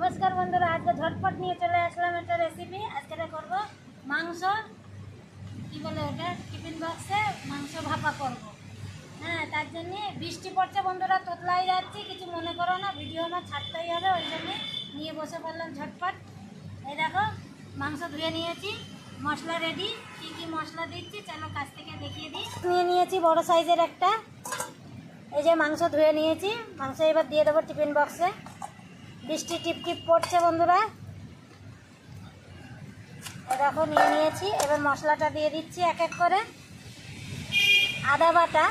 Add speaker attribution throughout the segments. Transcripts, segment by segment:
Speaker 1: नमस्कार बंधुरा आज के झटपट नहीं चले आसलाम एक रेसिपि आज के करब मांस कि बोले ओटा टिफिन बक्से मांस भापा करब। हाँ तार जन्य बृष्टि पड़ছে बंधुरा तोतलाई जाच्छी किछु मने करो ना भिडियो आमार छाड़तेई होबे ओई जन्य निये बसे पड़लाम झटपट। এই দেখো মাংস ধুয়ে নিয়েছি মশলা রেডি কি মশলা দিচ্ছি চলো কাছ থেকে দেখিয়ে দিই। নিয়ে নিয়েছি বড় সাইজের একটা এই যে মাংস ধুয়ে নিয়েছি মাংস এবার দিয়ে দেবো টিফিন বক্সে। বৃষ্টি টিপ টিপ পড়ছে বন্ধুরা দেখো নিয়ে নিয়েছি এবার মশলাটা দিয়ে দিচ্ছি এক এক করে। আদা বাটা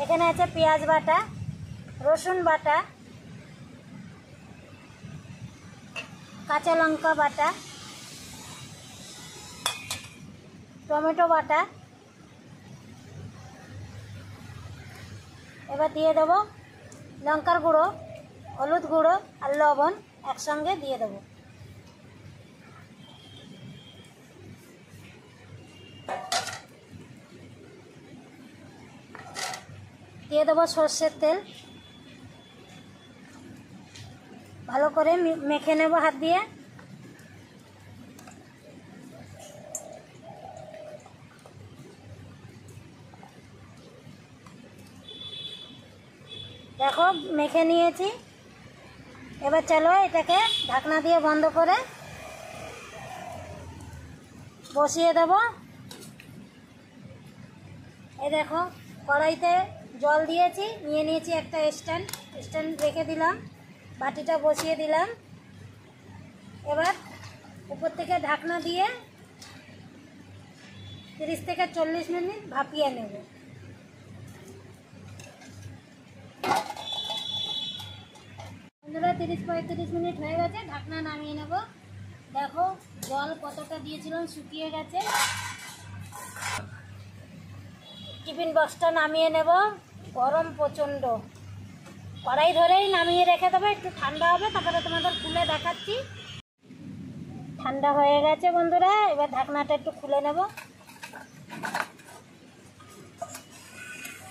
Speaker 1: এখানে আছে পেঁয়াজ বাটা রসুন বাটা কাঁচা লঙ্কা বাটা টমেটো বাটা এবার দিয়ে দেবো লঙ্কার গুঁড়ো হলুদ গুঁড়ো আর লবণ একসঙ্গে দিয়ে দেবো। দিয়ে দেবো সর্ষের তেল ভালো করে মেখে নেব হাত দিয়ে। দেখো মেখে নিয়েছি এবার চলো এটাকে ঢাকনা দিয়ে বন্ধ করে বসিয়ে দেব। এই দেখো কড়াইতে জল দিয়েছি নিয়ে নিয়েছি একটা স্ট্যান্ড রেখে দিলাম বাটিটা বসিয়ে দিলাম। এবার উপর থেকে ঢাকনা দিয়ে 30 থেকে 40 মিনিট ভাপিয়ে নেব। বন্ধুরা 30-35 মিনিট হয়ে গেছে ঢাকনা নামিয়ে নেব। দেখো জল কতটা দিয়েছিলাম শুকিয়ে গেছে। টিফিন বক্সটা নামিয়ে নেব গরম প্রচণ্ড কড়াই ধরেই নামিয়ে রেখে দেবো একটু ঠান্ডা হবে তারপরে তোমাদের খুলে দেখাচ্ছি। ঠান্ডা হয়ে গেছে বন্ধুরা এবার ঢাকনাটা একটু খুলে নেব।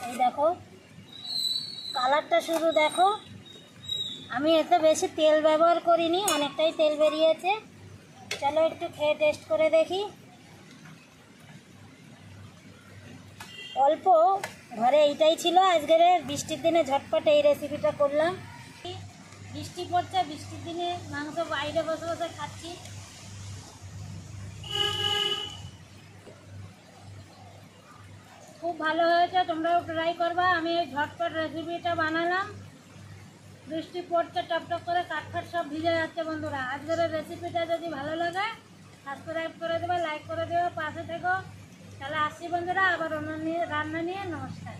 Speaker 1: এই দেখো কালারটা শুধু দেখো আমি এতে বেশি তেল ব্যবহার করিনি অনেকটাই তেল বেরিয়েছে। চলো একটু খেয়ে টেস্ট করে দেখি। অল্প ঘরে এইটাই ছিল আজকের বৃষ্টির দিনে ঝটপট এই রেসিপিটা করলাম। বৃষ্টি পড়ছে বৃষ্টির দিনে মাংস বাইরে বসে বসে খাচ্ছি। খুব ভালো হয়েছে তোমরাও ট্রাই করবা। আমি এই ঝটপট রেসিপিটা বানালাম। বৃষ্টি পড়ছে টপটপ করে কাঠফাট সব ভিজে যাচ্ছে বন্ধুরা। আজকের রেসিপিটা যদি ভালো লাগে সাবস্ক্রাইব করে দেবে লাইক করে দেবে পাশে থেকো। তাহলে আসছি বন্ধুরা আবার অন্য রান্না নিয়ে। নমস্কার।